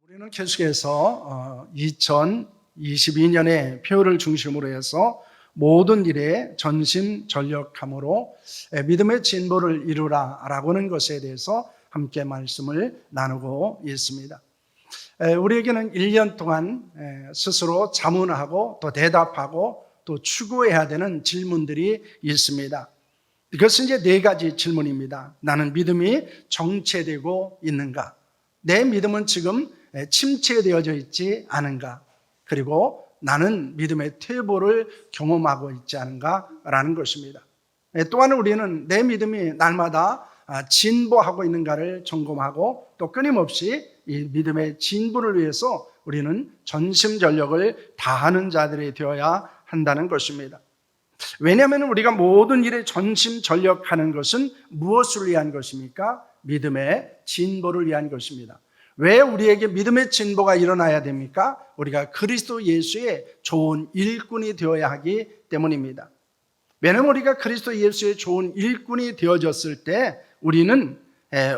우리는 계속해서 2022년의 표를 중심으로 해서 모든 일에 전심전력함으로 믿음의 진보를 이루라라고 하는 것에 대해서 함께 말씀을 나누고 있습니다. 우리에게는 1년 동안 스스로 자문하고 또 대답하고 또 추구해야 되는 질문들이 있습니다. 이것은 이제 4가지 질문입니다. 나는 믿음이 정체되고 있는가? 내 믿음은 지금 침체되어져 있지 않은가? 그리고 나는 믿음의 퇴보를 경험하고 있지 않은가? 라는 것입니다. 또한 우리는 내 믿음이 날마다 진보하고 있는가를 점검하고 또 끊임없이 이 믿음의 진보를 위해서 우리는 전심전력을 다하는 자들이 되어야 한다는 것입니다. 왜냐하면 우리가 모든 일에 전심전력하는 것은 무엇을 위한 것입니까? 믿음의 진보를 위한 것입니다. 왜 우리에게 믿음의 진보가 일어나야 됩니까? 우리가 그리스도 예수의 좋은 일꾼이 되어야 하기 때문입니다. 왜냐하면 우리가 그리스도 예수의 좋은 일꾼이 되어졌을 때 우리는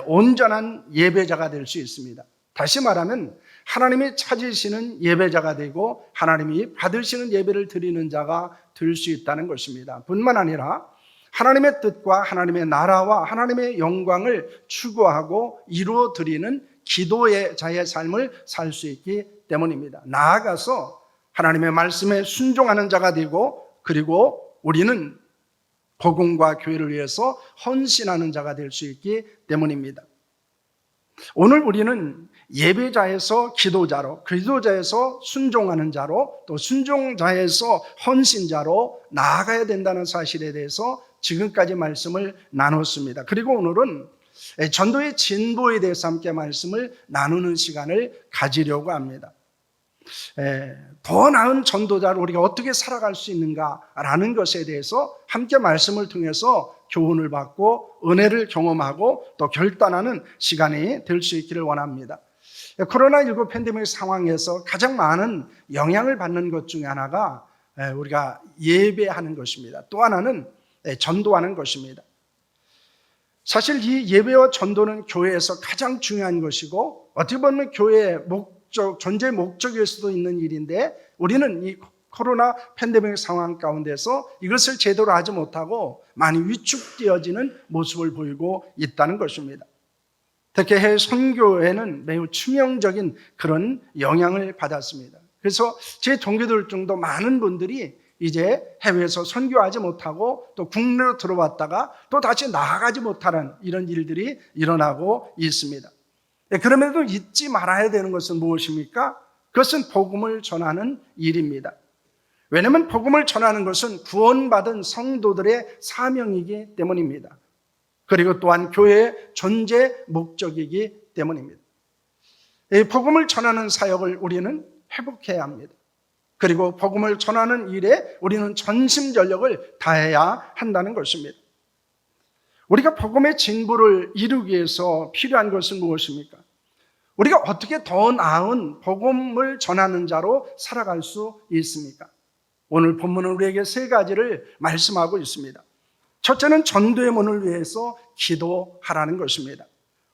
온전한 예배자가 될 수 있습니다. 다시 말하면 하나님이 찾으시는 예배자가 되고 하나님이 받으시는 예배를 드리는 자가 될 수 있다는 것입니다. 뿐만 아니라 하나님의 뜻과 하나님의 나라와 하나님의 영광을 추구하고 이루어 드리는 기도의 자의 삶을 살 수 있기 때문입니다. 나아가서 하나님의 말씀에 순종하는 자가 되고 그리고 우리는 복음과 교회를 위해서 헌신하는 자가 될 수 있기 때문입니다. 오늘 우리는 예배자에서 기도자로, 기도자에서 순종하는 자로, 또 순종자에서 헌신자로 나아가야 된다는 사실에 대해서 지금까지 말씀을 나눴습니다. 그리고 오늘은 전도의 진보에 대해서 함께 말씀을 나누는 시간을 가지려고 합니다. 더 나은 전도자로 우리가 어떻게 살아갈 수 있는가라는 것에 대해서 함께 말씀을 통해서 교훈을 받고 은혜를 경험하고 또 결단하는 시간이 될 수 있기를 원합니다. 코로나19 팬데믹 상황에서 가장 많은 영향을 받는 것 중에 하나가 우리가 예배하는 것입니다. 또 하나는 전도하는 것입니다. 사실 이 예배와 전도는 교회에서 가장 중요한 것이고 어떻게 보면 교회의 존재 목적일 수도 있는 일인데 우리는 이 코로나 팬데믹 상황 가운데서 이것을 제대로 하지 못하고 많이 위축되어지는 모습을 보이고 있다는 것입니다. 특히 해외 선교에는 매우 치명적인 그런 영향을 받았습니다. 그래서 제 동기들 중도 많은 분들이 이제 해외에서 선교하지 못하고 또 국내로 들어왔다가 또 다시 나아가지 못하는 이런 일들이 일어나고 있습니다. 그럼에도 잊지 말아야 되는 것은 무엇입니까? 그것은 복음을 전하는 일입니다. 왜냐하면 복음을 전하는 것은 구원받은 성도들의 사명이기 때문입니다. 그리고 또한 교회의 존재 목적이기 때문입니다. 이 복음을 전하는 사역을 우리는 회복해야 합니다. 그리고 복음을 전하는 일에 우리는 전심전력을 다해야 한다는 것입니다. 우리가 복음의 진보를 이루기 위해서 필요한 것은 무엇입니까? 우리가 어떻게 더 나은 복음을 전하는 자로 살아갈 수 있습니까? 오늘 본문은 우리에게 3가지를 말씀하고 있습니다. 첫째는 전도의 문을 위해서 기도하라는 것입니다.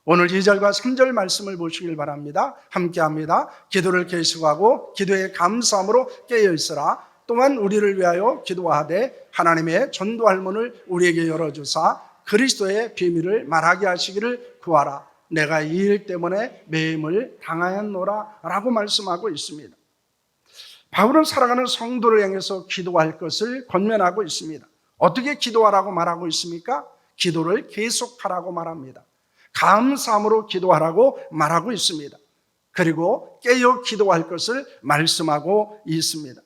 오늘 2절과 3절 말씀을 보시길 바랍니다. 함께합니다. 기도를 계속하고 기도에 감사함으로 깨어있으라. 또한 우리를 위하여 기도하되 하나님의 전도할 문을 우리에게 열어주사 그리스도의 비밀을 말하게 하시기를 구하라. 내가 이 일 때문에 매임을 당하였노라 라고 말씀하고 있습니다. 바울은 살아가는 성도를 향해서 기도할 것을 권면하고 있습니다. 어떻게 기도하라고 말하고 있습니까? 기도를 계속하라고 말합니다. 감사함으로 기도하라고 말하고 있습니다. 그리고 깨어 기도할 것을 말씀하고 있습니다.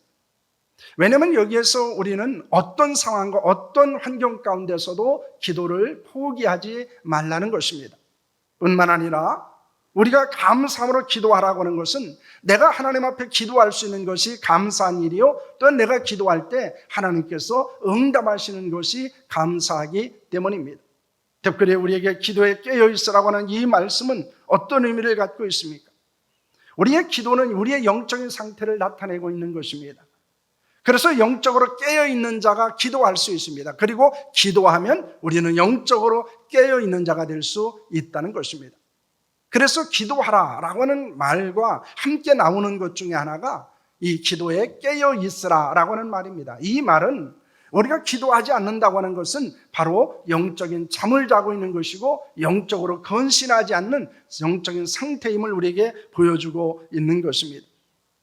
왜냐하면 여기에서 우리는 어떤 상황과 어떤 환경 가운데서도 기도를 포기하지 말라는 것입니다. 뿐만 아니라 우리가 감사함으로 기도하라고 하는 것은 내가 하나님 앞에 기도할 수 있는 것이 감사한 일이요 또 내가 기도할 때 하나님께서 응답하시는 것이 감사하기 때문입니다. 특별히 우리에게 기도에 깨어있으라고 하는 이 말씀은 어떤 의미를 갖고 있습니까? 우리의 기도는 우리의 영적인 상태를 나타내고 있는 것입니다. 그래서 영적으로 깨어있는 자가 기도할 수 있습니다. 그리고 기도하면 우리는 영적으로 깨어있는 자가 될 수 있다는 것입니다. 그래서 기도하라라고 하는 말과 함께 나오는 것 중에 하나가 이 기도에 깨어 있으라라고 하는 말입니다. 이 말은 우리가 기도하지 않는다고 하는 것은 바로 영적인 잠을 자고 있는 것이고 영적으로 건신하지 않는 영적인 상태임을 우리에게 보여주고 있는 것입니다.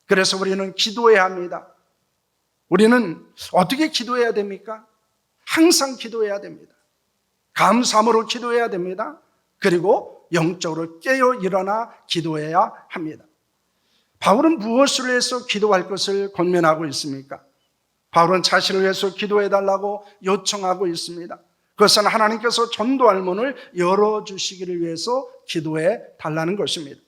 그래서 우리는 기도해야 합니다. 우리는 어떻게 기도해야 됩니까? 항상 기도해야 됩니다. 감사함으로 기도해야 됩니다. 그리고 영적으로 깨어 일어나 기도해야 합니다. 바울은 무엇을 위해서 기도할 것을 권면하고 있습니까? 바울은 자신을 위해서 기도해달라고 요청하고 있습니다. 그것은 하나님께서 전도할 문을 열어주시기를 위해서 기도해달라는 것입니다.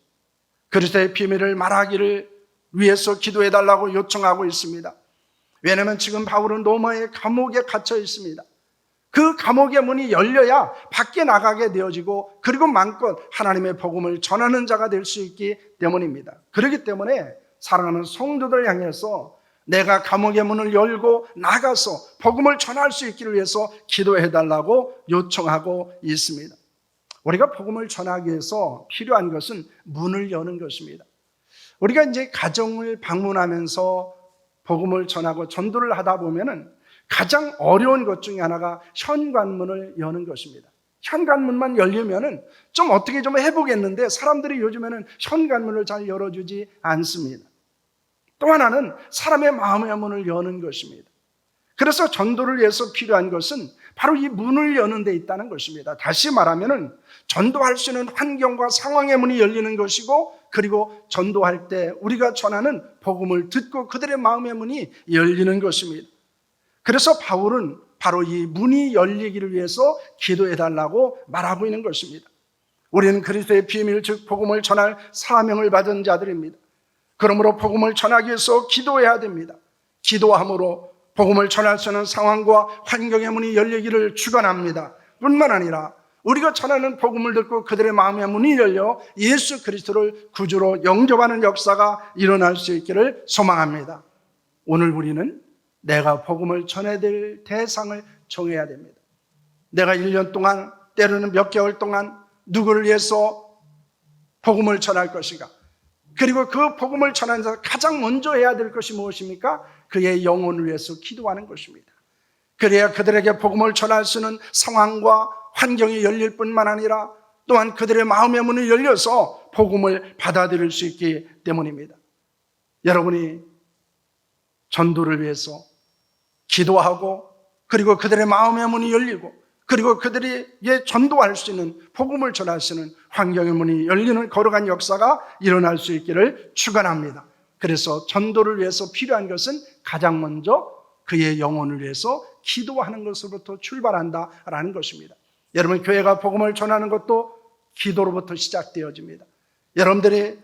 그리스도의 비밀을 말하기를 위해서 기도해달라고 요청하고 있습니다. 왜냐하면 지금 바울은 로마의 감옥에 갇혀 있습니다. 그 감옥의 문이 열려야 밖에 나가게 되어지고 그리고 마음껏 하나님의 복음을 전하는 자가 될 수 있기 때문입니다. 그렇기 때문에 사랑하는 성도들 향해서 내가 감옥의 문을 열고 나가서 복음을 전할 수 있기를 위해서 기도해달라고 요청하고 있습니다. 우리가 복음을 전하기 위해서 필요한 것은 문을 여는 것입니다. 우리가 이제 가정을 방문하면서 복음을 전하고 전도를 하다 보면은 가장 어려운 것 중에 하나가 현관문을 여는 것입니다. 현관문만 열리면은 좀 어떻게 좀 해보겠는데 사람들이 요즘에는 현관문을 잘 열어주지 않습니다. 또 하나는 사람의 마음의 문을 여는 것입니다. 그래서 전도를 위해서 필요한 것은 바로 이 문을 여는 데 있다는 것입니다. 다시 말하면은 전도할 수 있는 환경과 상황의 문이 열리는 것이고 그리고 전도할 때 우리가 전하는 복음을 듣고 그들의 마음의 문이 열리는 것입니다. 그래서 바울은 바로 이 문이 열리기를 위해서 기도해달라고 말하고 있는 것입니다. 우리는 그리스도의 비밀 즉 복음을 전할 사명을 받은 자들입니다. 그러므로 복음을 전하기 위해서 기도해야 됩니다. 기도함으로 복음을 전할 수 있는 상황과 환경의 문이 열리기를 축원합니다. 뿐만 아니라 우리가 전하는 복음을 듣고 그들의 마음의 문이 열려 예수 그리스도를 구주로 영접하는 역사가 일어날 수 있기를 소망합니다. 오늘 우리는 내가 복음을 전해야 될 대상을 정해야 됩니다. 내가 1년 동안 때로는 몇 개월 동안 누구를 위해서 복음을 전할 것인가? 그리고 그 복음을 전하는 자가 가장 먼저 해야 될 것이 무엇입니까? 그의 영혼을 위해서 기도하는 것입니다. 그래야 그들에게 복음을 전할 수 있는 상황과 환경이 열릴 뿐만 아니라 또한 그들의 마음의 문이 열려서 복음을 받아들일 수 있기 때문입니다. 여러분이 전도를 위해서 기도하고 그리고 그들의 마음의 문이 열리고 그리고 그들에게 전도할 수 있는 복음을 전할 수 있는 환경의 문이 열리는 거룩한 역사가 일어날 수 있기를 축원합니다. 그래서 전도를 위해서 필요한 것은 가장 먼저 그의 영혼을 위해서 기도하는 것으로부터 출발한다라는 것입니다. 여러분 교회가 복음을 전하는 것도 기도로부터 시작되어집니다. 여러분들이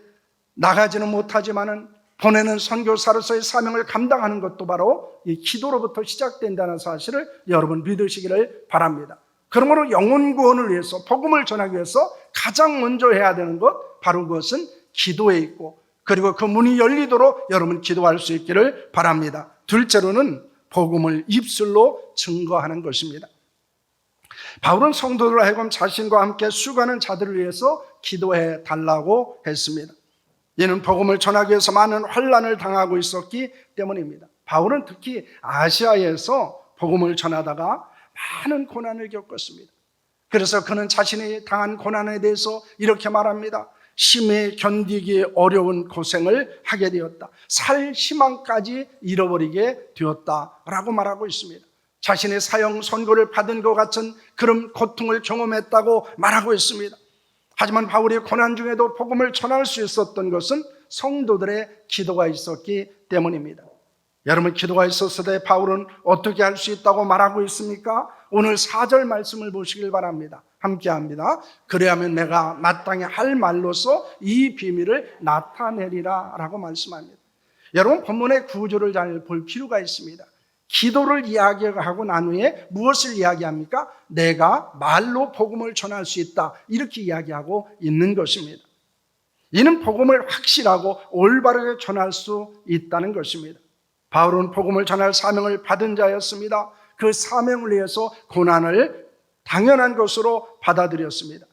나가지는 못하지만은 보내는 선교사로서의 사명을 감당하는 것도 바로 이 기도로부터 시작된다는 사실을 여러분 믿으시기를 바랍니다. 그러므로 영혼 구원을 위해서 복음을 전하기 위해서 가장 먼저 해야 되는 것 바로 그것은 기도에 있고 그리고 그 문이 열리도록 여러분 기도할 수 있기를 바랍니다. 둘째로는 복음을 입술로 증거하는 것입니다. 바울은 성도들 하여금 자신과 함께 수고하는 자들을 위해서 기도해 달라고 했습니다. 이는 복음을 전하기 위해서 많은 환난을 당하고 있었기 때문입니다. 바울은 특히 아시아에서 복음을 전하다가 많은 고난을 겪었습니다. 그래서 그는 자신이 당한 고난에 대해서 이렇게 말합니다. 심히 견디기 어려운 고생을 하게 되었다. 살 희망까지 잃어버리게 되었다라고 말하고 있습니다. 자신의 사형 선고를 받은 것 같은 그런 고통을 경험했다고 말하고 있습니다. 하지만 바울이 고난 중에도 복음을 전할 수 있었던 것은 성도들의 기도가 있었기 때문입니다. 여러분 기도가 있었을 때 바울은 어떻게 할 수 있다고 말하고 있습니까? 오늘 4절 말씀을 보시길 바랍니다. 함께 합니다. 그래야면 내가 마땅히 할 말로서 이 비밀을 나타내리라 라고 말씀합니다. 여러분 본문의 구조를 잘 볼 필요가 있습니다. 기도를 이야기하고 난 후에 무엇을 이야기합니까? 내가 말로 복음을 전할 수 있다 이렇게 이야기하고 있는 것입니다. 이는 복음을 확실하고 올바르게 전할 수 있다는 것입니다. 바울은 복음을 전할 사명을 받은 자였습니다. 그 사명을 위해서 고난을 당연한 것으로 받아들였습니다.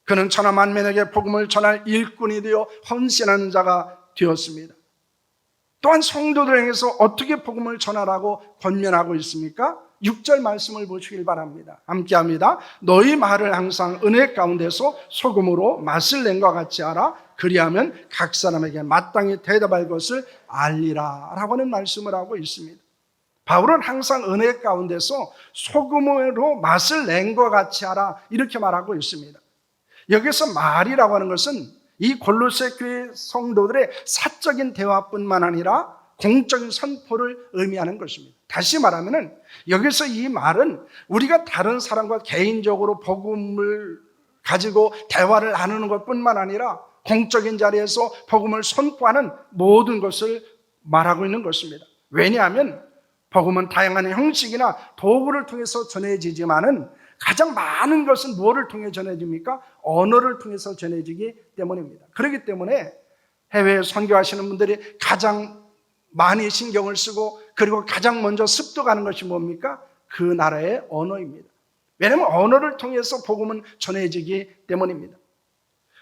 그는 천하 만민에게 복음을 전할 일꾼이 되어 헌신하는 자가 되었습니다. 또한 성도들 향해서 어떻게 복음을 전하라고 권면하고 있습니까? 6절 말씀을 보시길 바랍니다. 함께합니다. 너희 말을 항상 은혜 가운데서 소금으로 맛을 낸 것 같이 하라. 그리하면 각 사람에게 마땅히 대답할 것을 알리라 라고 하는 말씀을 하고 있습니다. 바울은 항상 은혜 가운데서 소금으로 맛을 낸 것 같이 하라 이렇게 말하고 있습니다. 여기서 말이라고 하는 것은 이 골로새 교회 성도들의 사적인 대화뿐만 아니라 공적인 선포를 의미하는 것입니다. 다시 말하면 여기서 이 말은 우리가 다른 사람과 개인적으로 복음을 가지고 대화를 나누는 것뿐만 아니라 공적인 자리에서 복음을 선포하는 모든 것을 말하고 있는 것입니다. 왜냐하면 복음은 다양한 형식이나 도구를 통해서 전해지지만은 가장 많은 것은 무엇을 통해 전해집니까? 언어를 통해서 전해지기 때문입니다. 그렇기 때문에 해외에 선교하시는 분들이 가장 많이 신경을 쓰고 그리고 가장 먼저 습득하는 것이 뭡니까? 그 나라의 언어입니다. 왜냐하면 언어를 통해서 복음은 전해지기 때문입니다.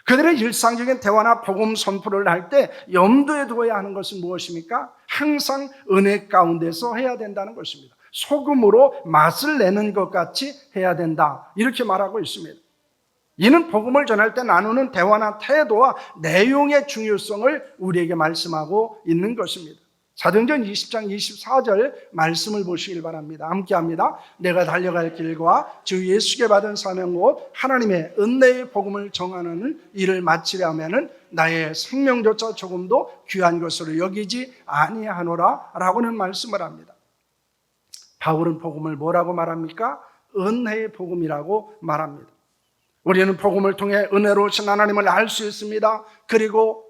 그들의 일상적인 대화나 복음 선포를 할 때 염두에 두어야 하는 것은 무엇입니까? 항상 은혜 가운데서 해야 된다는 것입니다. 소금으로 맛을 내는 것 같이 해야 된다 이렇게 말하고 있습니다. 이는 복음을 전할 때 나누는 대화나 태도와 내용의 중요성을 우리에게 말씀하고 있는 것입니다. 사도행전 20장 24절 말씀을 보시길 바랍니다. 함께합니다. 내가 달려갈 길과 주 예수께 받은 사명 곧 하나님의 은혜의 복음을 전하는 일을 마치려 하면은 나의 생명조차 조금도 귀한 것으로 여기지 아니하노라 라고는 말씀을 합니다. 바울은 복음을 뭐라고 말합니까? 은혜의 복음이라고 말합니다. 우리는 복음을 통해 은혜로 오신 하나님을 알 수 있습니다. 그리고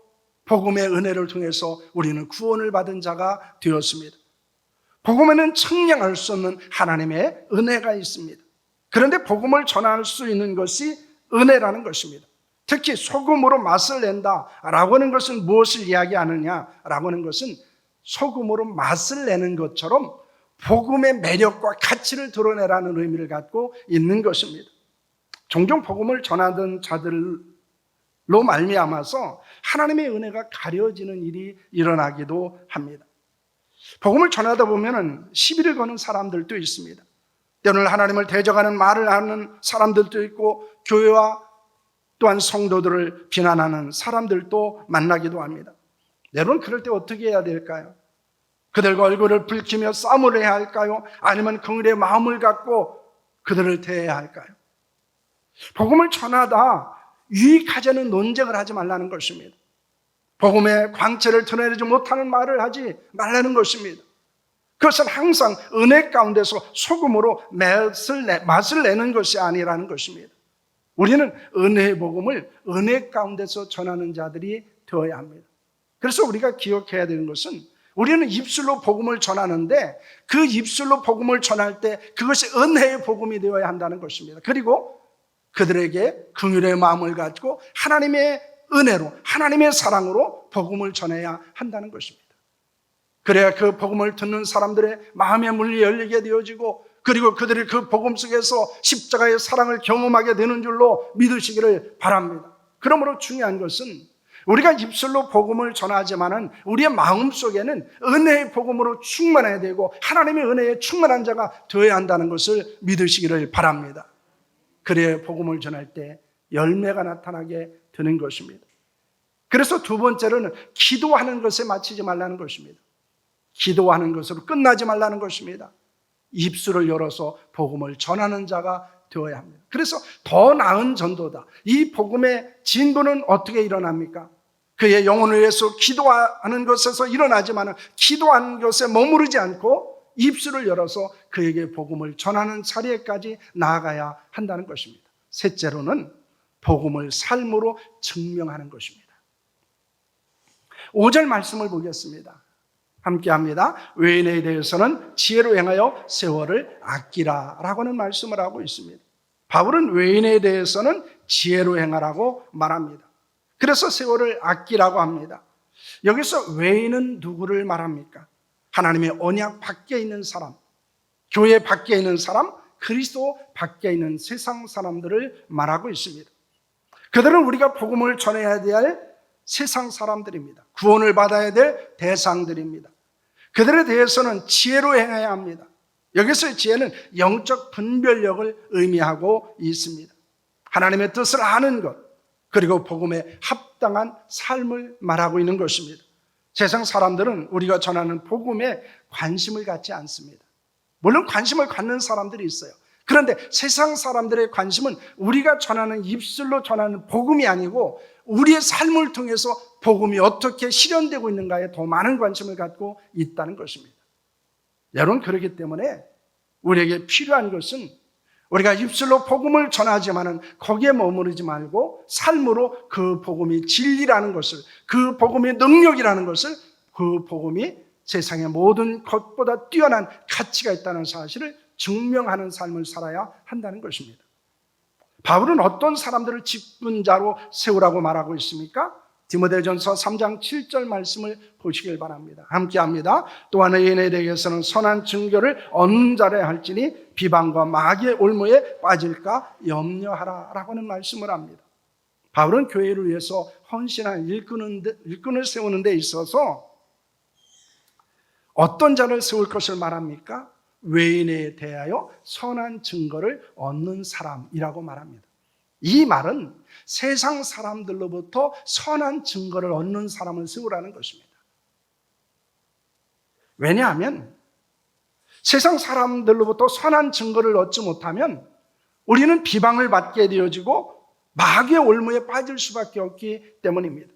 복음의 은혜를 통해서 우리는 구원을 받은 자가 되었습니다. 복음에는 측량할 수 없는 하나님의 은혜가 있습니다. 그런데 복음을 전할 수 있는 것이 은혜라는 것입니다. 특히 소금으로 맛을 낸다라고 하는 것은 무엇을 이야기하느냐라고 하는 것은 소금으로 맛을 내는 것처럼 복음의 매력과 가치를 드러내라는 의미를 갖고 있는 것입니다. 종종 복음을 전하던 자들로 말미암아서 하나님의 은혜가 가려지는 일이 일어나기도 합니다. 복음을 전하다 보면 시비를 거는 사람들도 있습니다. 때로는 하나님을 대적하는 말을 하는 사람들도 있고 교회와 또한 성도들을 비난하는 사람들도 만나기도 합니다. 여러분 그럴 때 어떻게 해야 될까요? 그들과 얼굴을 붉히며 싸움을 해야 할까요? 아니면 긍휼의 마음을 갖고 그들을 대해야 할까요? 복음을 전하다 유익하자는 논쟁을 하지 말라는 것입니다. 복음의 광채를 드러내지 못하는 말을 하지 말라는 것입니다. 그것은 항상 은혜 가운데서 소금으로 맛을 내는 것이 아니라는 것입니다. 우리는 은혜의 복음을 은혜 가운데서 전하는 자들이 되어야 합니다. 그래서 우리가 기억해야 되는 것은 우리는 입술로 복음을 전하는데 그 입술로 복음을 전할 때 그것이 은혜의 복음이 되어야 한다는 것입니다. 그리고 그들에게 긍휼의 마음을 가지고 하나님의 은혜로 하나님의 사랑으로 복음을 전해야 한다는 것입니다. 그래야 그 복음을 듣는 사람들의 마음의 문이 열리게 되어지고 그리고 그들이 그 복음 속에서 십자가의 사랑을 경험하게 되는 줄로 믿으시기를 바랍니다. 그러므로 중요한 것은 우리가 입술로 복음을 전하지만은 우리의 마음속에는 은혜의 복음으로 충만해야 되고 하나님의 은혜에 충만한 자가 되어야 한다는 것을 믿으시기를 바랍니다. 그래야 복음을 전할 때 열매가 나타나게 되는 것입니다. 그래서 두 번째로는 기도하는 것에 마치지 말라는 것입니다. 기도하는 것으로 끝나지 말라는 것입니다. 입술을 열어서 복음을 전하는 자가 되어야 합니다. 그래서 더 나은 전도다. 이 복음의 진도는 어떻게 일어납니까? 그의 영혼을 위해서 기도하는 것에서 일어나지만 기도하는 것에 머무르지 않고 입술을 열어서 그에게 복음을 전하는 자리에까지 나아가야 한다는 것입니다. 셋째로는 복음을 삶으로 증명하는 것입니다. 5절 말씀을 보겠습니다. 함께합니다. 외인에 대해서는 지혜로 행하여 세월을 아끼라 라고 하는 말씀을 하고 있습니다. 바울은 외인에 대해서는 지혜로 행하라고 말합니다. 그래서 세월을 아끼라고 합니다. 여기서 외인은 누구를 말합니까? 하나님의 언약 밖에 있는 사람, 교회 밖에 있는 사람, 그리스도 밖에 있는 세상 사람들을 말하고 있습니다. 그들은 우리가 복음을 전해야 될 세상 사람들입니다. 구원을 받아야 될 대상들입니다. 그들에 대해서는 지혜로 행해야 합니다. 여기서의 지혜는 영적 분별력을 의미하고 있습니다. 하나님의 뜻을 아는 것, 그리고 복음에 합당한 삶을 말하고 있는 것입니다. 세상 사람들은 우리가 전하는 복음에 관심을 갖지 않습니다. 물론 관심을 갖는 사람들이 있어요. 그런데 세상 사람들의 관심은 우리가 전하는, 입술로 전하는 복음이 아니고 우리의 삶을 통해서 복음이 어떻게 실현되고 있는가에 더 많은 관심을 갖고 있다는 것입니다. 여러분, 그렇기 때문에 우리에게 필요한 것은 우리가 입술로 복음을 전하지만은 거기에 머무르지 말고 삶으로 그 복음이 진리라는 것을, 그 복음이 능력이라는 것을, 그 복음이 세상의 모든 것보다 뛰어난 가치가 있다는 사실을 증명하는 삶을 살아야 한다는 것입니다. 바울은 어떤 사람들을 직분자로 세우라고 말하고 있습니까? 디모데전서 3장 7절 말씀을 보시길 바랍니다. 함께 합니다. 또한 의인에게서는 선한 증거를 얻는 자라 할지니 비방과 마귀의 올무에 빠질까 염려하라 라고 하는 말씀을 합니다. 바울은 교회를 위해서 헌신한 일꾼을 세우는 데 있어서 어떤 자를 세울 것을 말합니까? 외인에 대하여 선한 증거를 얻는 사람이라고 말합니다. 이 말은 세상 사람들로부터 선한 증거를 얻는 사람을 세우라는 것입니다. 왜냐하면 세상 사람들로부터 선한 증거를 얻지 못하면 우리는 비방을 받게 되어지고 마귀의 올무에 빠질 수밖에 없기 때문입니다.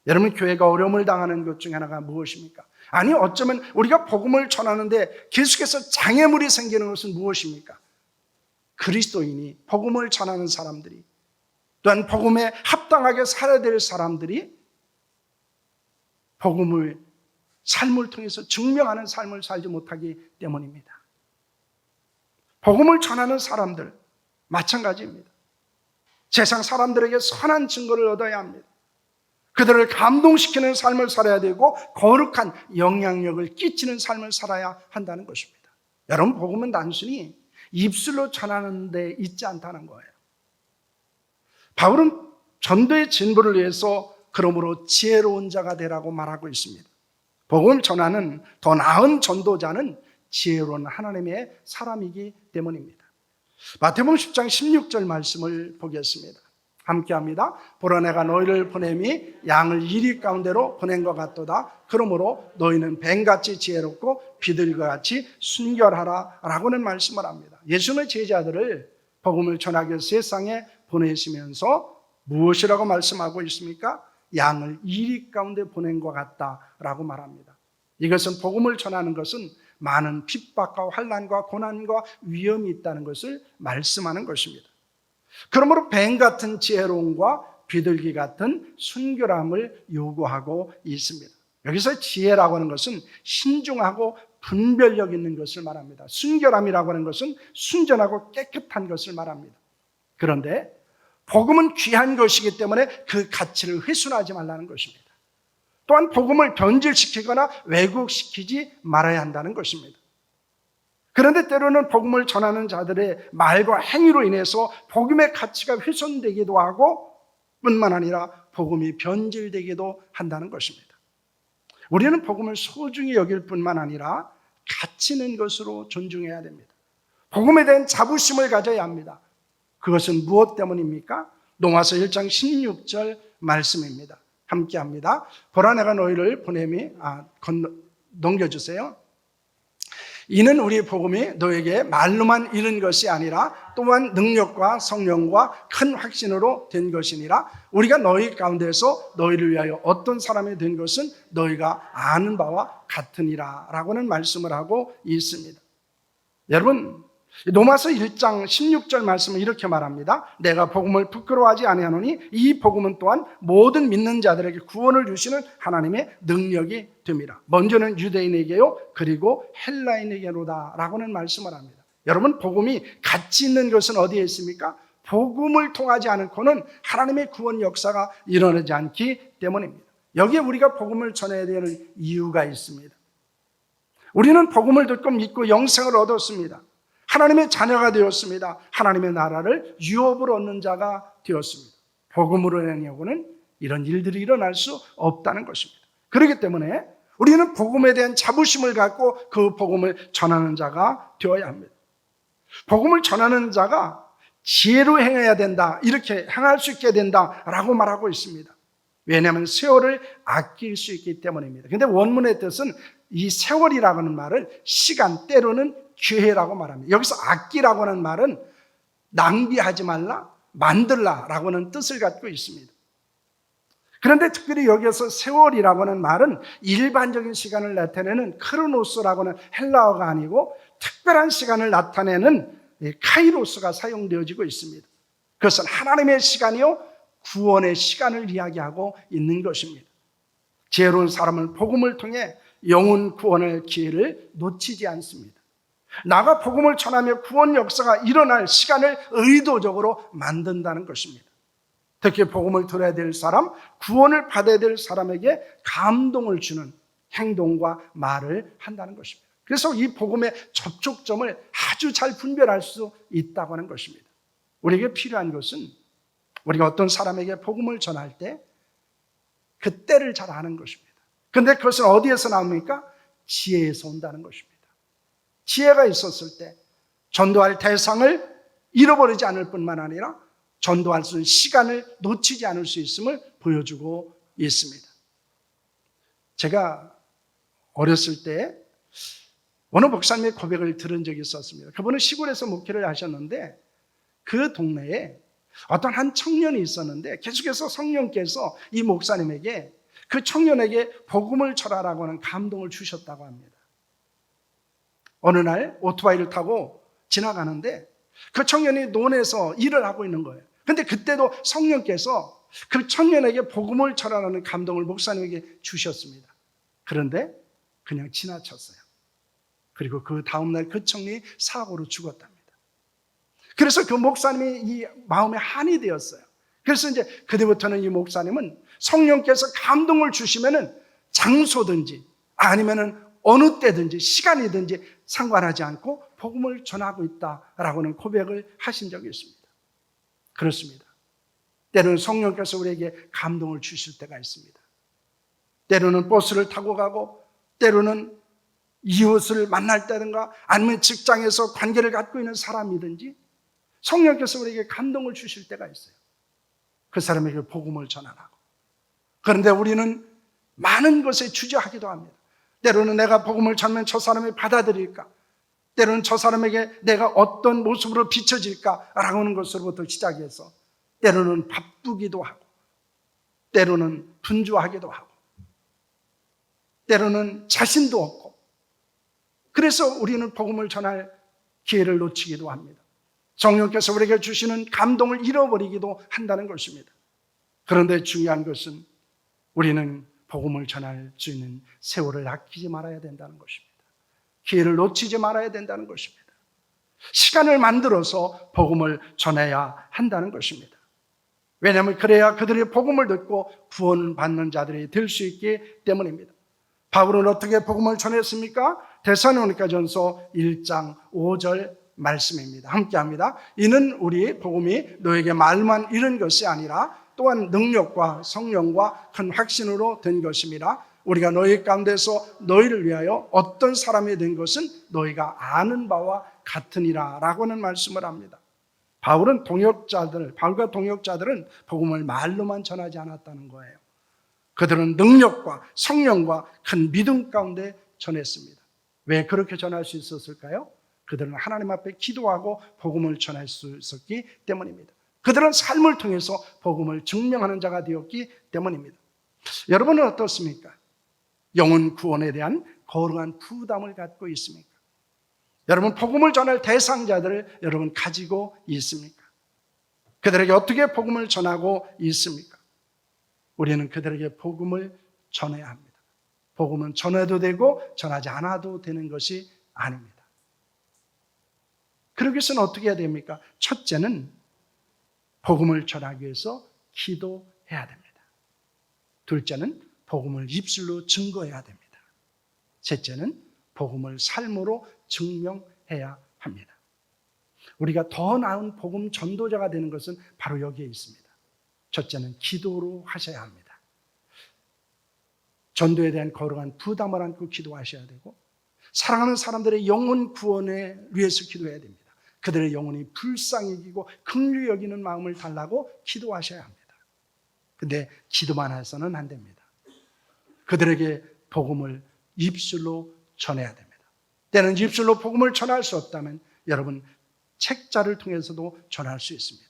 여러분, 교회가 어려움을 당하는 것 중에 하나가 무엇입니까? 아니, 어쩌면 우리가 복음을 전하는데 계속해서 장애물이 생기는 것은 무엇입니까? 그리스도인이, 복음을 전하는 사람들이, 또한 복음에 합당하게 살아야 될 사람들이 복음을 삶을 통해서 증명하는 삶을 살지 못하기 때문입니다. 복음을 전하는 사람들 마찬가지입니다. 세상 사람들에게 선한 증거를 얻어야 합니다. 그들을 감동시키는 삶을 살아야 되고 거룩한 영향력을 끼치는 삶을 살아야 한다는 것입니다. 여러분, 복음은 단순히 입술로 전하는 데 있지 않다는 거예요. 바울은 전도의 진보를 위해서 그러므로 지혜로운 자가 되라고 말하고 있습니다. 복음을 전하는 더 나은 전도자는 지혜로운 하나님의 사람이기 때문입니다. 마태복음 10장 16절 말씀을 보겠습니다. 함께합니다. 보라, 내가 너희를 보냄이 양을 이리 가운데로 보낸 것 같도다. 그러므로 너희는 뱀같이 지혜롭고 비둘기와 같이 순결하라 라고는 말씀을 합니다. 예수님의 제자들을 복음을 전하기 위해서 세상에 보내시면서 무엇이라고 말씀하고 있습니까? 양을 이리 가운데 보낸 것 같다라고 말합니다. 이것은 복음을 전하는 것은 많은 핍박과 환난과 고난과 위험이 있다는 것을 말씀하는 것입니다. 그러므로 뱀 같은 지혜로움과 비둘기 같은 순결함을 요구하고 있습니다. 여기서 지혜라고 하는 것은 신중하고 분별력 있는 것을 말합니다. 순결함이라고 하는 것은 순전하고 깨끗한 것을 말합니다. 그런데 복음은 귀한 것이기 때문에 그 가치를 훼손하지 말라는 것입니다. 또한 복음을 변질시키거나 왜곡시키지 말아야 한다는 것입니다. 그런데 때로는 복음을 전하는 자들의 말과 행위로 인해서 복음의 가치가 훼손되기도 하고 뿐만 아니라 복음이 변질되기도 한다는 것입니다. 우리는 복음을 소중히 여길 뿐만 아니라 가치 있는 것으로 존중해야 됩니다. 복음에 대한 자부심을 가져야 합니다. 그것은 무엇 때문입니까? 로마서 1장 16절 말씀입니다. 함께 합니다. 보라, 내가 너희를 보냄이 넘겨주세요. 이는 우리 복음이 너에게 말로만 이른 것이 아니라 또한 능력과 성령과 큰 확신으로 된 것이니라. 우리가 너희 가운데서 너희를 위하여 어떤 사람이 된 것은 너희가 아는 바와 같으니라 라고는 말씀을 하고 있습니다. 여러분, 로마서 1장 16절 말씀은 이렇게 말합니다. 내가 복음을 부끄러워하지 아니하노니 이 복음은 또한 모든 믿는 자들에게 구원을 주시는 하나님의 능력이 됨이라. 먼저는 유대인에게요 그리고 헬라인에게로다 라고는 말씀을 합니다. 여러분, 복음이 가치 있는 것은 어디에 있습니까? 복음을 통하지 않고는 하나님의 구원 역사가 일어나지 않기 때문입니다. 여기에 우리가 복음을 전해야 되는 이유가 있습니다. 우리는 복음을 듣고 믿고 영생을 얻었습니다. 하나님의 자녀가 되었습니다. 하나님의 나라를 유업으로 얻는 자가 되었습니다. 복음으로 인하여는 이런 일들이 일어날 수 없다는 것입니다. 그렇기 때문에 우리는 복음에 대한 자부심을 갖고 그 복음을 전하는 자가 되어야 합니다. 복음을 전하는 자가 지혜로 행해야 된다, 이렇게 행할 수 있게 된다라고 말하고 있습니다. 왜냐하면 세월을 아낄 수 있기 때문입니다. 그런데 원문의 뜻은 이 세월이라고 하는 말을 시간, 때로는 기회라고 말합니다. 여기서 아끼라고 하는 말은 낭비하지 말라, 만들라라고 하는 뜻을 갖고 있습니다. 그런데 특별히 여기서 세월이라고 하는 말은 일반적인 시간을 나타내는 크로노스라고 하는 헬라어가 아니고 특별한 시간을 나타내는 카이로스가 사용되어지고 있습니다. 그것은 하나님의 시간이요 구원의 시간을 이야기하고 있는 것입니다. 지혜로운 사람은 복음을 통해 영혼 구원의 기회를 놓치지 않습니다. 나가 복음을 전하며 구원 역사가 일어날 시간을 의도적으로 만든다는 것입니다. 특히 복음을 들어야 될 사람, 구원을 받아야 될 사람에게 감동을 주는 행동과 말을 한다는 것입니다. 그래서 이 복음의 접촉점을 아주 잘 분별할 수 있다고 하는 것입니다. 우리에게 필요한 것은 우리가 어떤 사람에게 복음을 전할 때 그 때를 잘 아는 것입니다. 그런데 그것은 어디에서 나옵니까? 지혜에서 온다는 것입니다. 지혜가 있었을 때 전도할 대상을 잃어버리지 않을 뿐만 아니라 전도할 수 있는 시간을 놓치지 않을 수 있음을 보여주고 있습니다. 제가 어렸을 때 어느 목사님의 고백을 들은 적이 있었습니다. 그분은 시골에서 목회를 하셨는데 그 동네에 어떤 한 청년이 있었는데 계속해서 성령께서 이 목사님에게 그 청년에게 복음을 전하라고 하는 감동을 주셨다고 합니다. 어느 날 오토바이를 타고 지나가는데 그 청년이 논에서 일을 하고 있는 거예요. 그런데 그때도 성령께서 그 청년에게 복음을 전하라는 감동을 목사님에게 주셨습니다. 그런데 그냥 지나쳤어요. 그리고 그 다음날 그 청년이 사고로 죽었답니다. 그래서 그 목사님이 이 마음에 한이 되었어요. 그래서 이제 그때부터는 이 목사님은 성령께서 감동을 주시면은 장소든지 아니면은 어느 때든지 시간이든지 상관하지 않고 복음을 전하고 있다라고는 고백을 하신 적이 있습니다. 그렇습니다. 때로는 성령께서 우리에게 감동을 주실 때가 있습니다. 때로는 버스를 타고 가고 때로는 이웃을 만날 때든가 아니면 직장에서 관계를 갖고 있는 사람이든지 성령께서 우리에게 감동을 주실 때가 있어요. 그 사람에게 복음을 전하라고. 그런데 우리는 많은 것에 주저하기도 합니다. 때로는 내가 복음을 전하면 저 사람이 받아들일까? 때로는 저 사람에게 내가 어떤 모습으로 비춰질까라고 하는 것으로부터 시작해서 때로는 바쁘기도 하고 때로는 분주하기도 하고 때로는 자신도 없고 그래서 우리는 복음을 전할 기회를 놓치기도 합니다. 성령께서 우리에게 주시는 감동을 잃어버리기도 한다는 것입니다. 그런데 중요한 것은 우리는 복음을 전할 수 있는 세월을 아끼지 말아야 된다는 것입니다. 기회를 놓치지 말아야 된다는 것입니다. 시간을 만들어서 복음을 전해야 한다는 것입니다. 왜냐하면 그래야 그들이 복음을 듣고 구원받는 자들이 될 수 있기 때문입니다. 바울은 어떻게 복음을 전했습니까? 데살로니가전서 1장 5절 말씀입니다. 함께합니다. 이는 우리 복음이 너에게 말만 이른 것이 아니라 또한 능력과 성령과 큰 확신으로 된 것임이라. 우리가 너희 가운데서 너희를 위하여 어떤 사람이 된 것은 너희가 아는 바와 같으니라 라고는 말씀을 합니다. 바울과 동역자들은 복음을 말로만 전하지 않았다는 거예요. 그들은 능력과 성령과 큰 믿음 가운데 전했습니다. 왜 그렇게 전할 수 있었을까요? 그들은 하나님 앞에 기도하고 복음을 전할 수 있었기 때문입니다. 그들은 삶을 통해서 복음을 증명하는 자가 되었기 때문입니다. 여러분은 어떻습니까? 영혼 구원에 대한 거룩한 부담을 갖고 있습니까? 여러분 복음을 전할 대상자들을 여러분 가지고 있습니까? 그들에게 어떻게 복음을 전하고 있습니까? 우리는 그들에게 복음을 전해야 합니다. 복음은 전해도 되고 전하지 않아도 되는 것이 아닙니다. 그러기 위해서는 어떻게 해야 됩니까? 첫째는 복음을 전하기 위해서 기도해야 됩니다. 둘째는 복음을 입술로 증거해야 됩니다. 셋째는 복음을 삶으로 증명해야 합니다. 우리가 더 나은 복음 전도자가 되는 것은 바로 여기에 있습니다. 첫째는 기도로 하셔야 합니다. 전도에 대한 거룩한 부담을 안고 기도하셔야 되고, 사랑하는 사람들의 영혼 구원에 위해서 기도해야 됩니다. 그들의 영혼이 불쌍히 여기고 긍휼히 여기는 마음을 달라고 기도하셔야 합니다. 근데 기도만 해서는 안 됩니다. 그들에게 복음을 입술로 전해야 됩니다. 때는 입술로 복음을 전할 수 없다면 여러분 책자를 통해서도 전할 수 있습니다.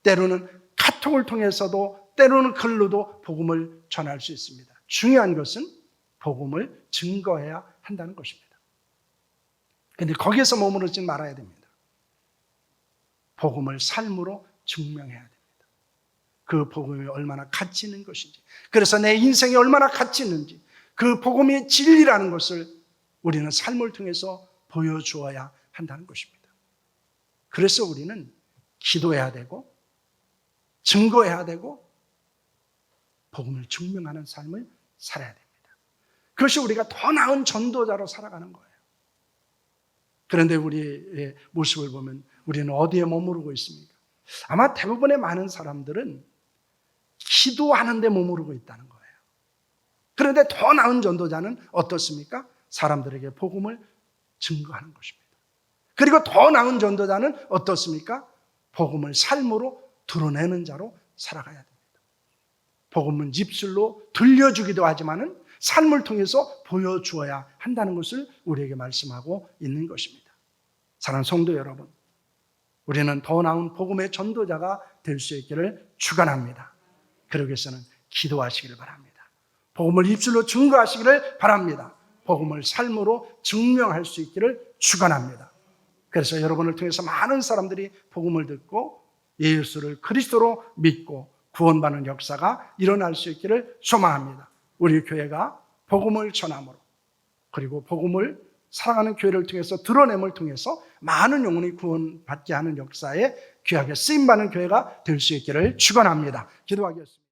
때로는 카톡을 통해서도, 때로는 글로도 복음을 전할 수 있습니다. 중요한 것은 복음을 증거해야 한다는 것입니다. 그런데 거기에서 머무르지 말아야 됩니다. 복음을 삶으로 증명해야 됩니다. 그 복음이 얼마나 가치 있는 것인지, 그래서 내 인생이 얼마나 가치 있는지, 그 복음이 진리라는 것을 우리는 삶을 통해서 보여주어야 한다는 것입니다. 그래서 우리는 기도해야 되고 증거해야 되고 복음을 증명하는 삶을 살아야 됩니다. 그것이 우리가 더 나은 전도자로 살아가는 거예요. 그런데 우리의 모습을 보면 우리는 어디에 머무르고 있습니까? 아마 대부분의 많은 사람들은 기도하는 데 머무르고 있다는 거예요. 그런데 더 나은 전도자는 어떻습니까? 사람들에게 복음을 증거하는 것입니다. 그리고 더 나은 전도자는 어떻습니까? 복음을 삶으로 드러내는 자로 살아가야 됩니다. 복음은 입술로 들려주기도 하지만은 삶을 통해서 보여주어야 한다는 것을 우리에게 말씀하고 있는 것입니다. 사랑하는 성도 여러분, 우리는 더 나은 복음의 전도자가 될 수 있기를 축원합니다. 그러기 위해서는 기도하시기를 바랍니다. 복음을 입술로 증거하시기를 바랍니다. 복음을 삶으로 증명할 수 있기를 축원합니다. 그래서 여러분을 통해서 많은 사람들이 복음을 듣고 예수를 그리스도로 믿고 구원받는 역사가 일어날 수 있기를 소망합니다. 우리 교회가 복음을 전함으로, 그리고 복음을 사랑하는 교회를 통해서 드러냄을 통해서 많은 영혼이 구원받게 하는 역사에 귀하게 쓰임받는 교회가 될 수 있기를 축원합니다. 기도하겠습니다.